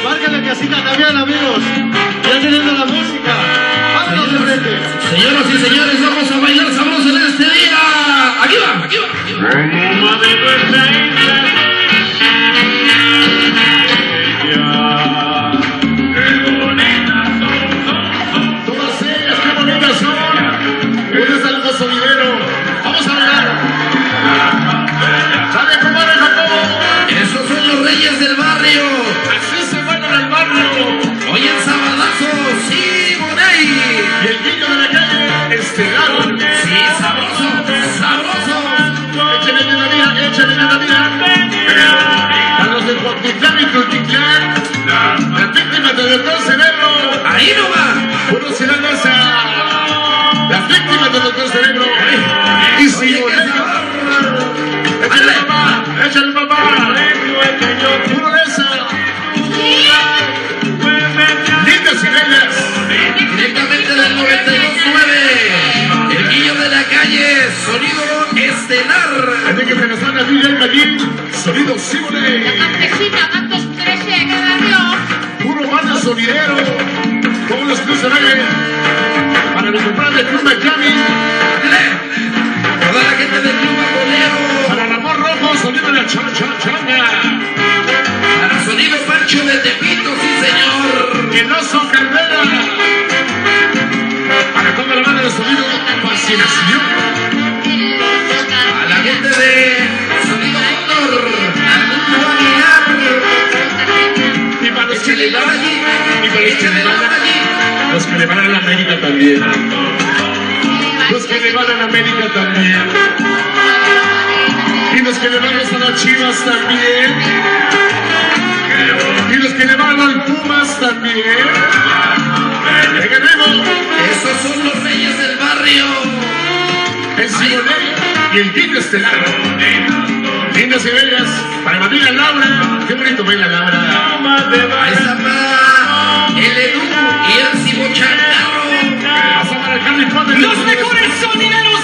Márcale casita también, amigos. Ya teniendo la música. Vámonos de frente. Señoras y señores, vamos a bailar sabroso en este día. Aquí va, aquí va, aquí va. Todas ellas, qué bonitas son. ¿Dónde está el sonidero? Vamos a bailar. ¿Sabe cómo era el Esos son los reyes del barrio. Así se van en el barrio. Hoy en sabadazo, sí, Boney. Y el niño de la calle, Estelar. Sí, sabroso, sabroso. Échale de la vida, échale de la vida. A los de Cuautitlán y Tultitlán, las víctimas del doctor Cerebro. Ahí no va. Puro Sinaloa, las víctimas del doctor Cerebro. Y si Oye, qué sabor. échale papá, échale papá. Puro de esa. Lindas y bellas. Directamente del 92.9. El guillo de la calle, sonido estelar. Así que se nos van a DJ Magín, sonido Simone. La campesina, Matos 13, que barrio. Puro banda sonidero. Como los que se ven. Para mi compadre Club Miami. Toda la gente del Club Bacolero. Para el amor rojo, sonido de la changa. Para sonido Pancho de Tepito, sí señor. El oso Caldera. Para toda la banda de sonido Fascinación. A la gente de Sonido Motor. Al mundo Aguilar. Y para los que Échale le la van allí. y para los que Échale le la van allí. los que le van a la América también. Los que le van a la América también. Y los que le van a las Chivas también. Y los que le van al Pumas también. ¡Que ganemos! Esos son los reyes del barrio. El Simone y el Guillo Estelar. Lindas y bellas. Para Madrid Laura. Qué bonito baila Laura. Ahí está pa el Edu y el Cibo Chancarro. Hasta para el Harry Potter. Los mejores sonideros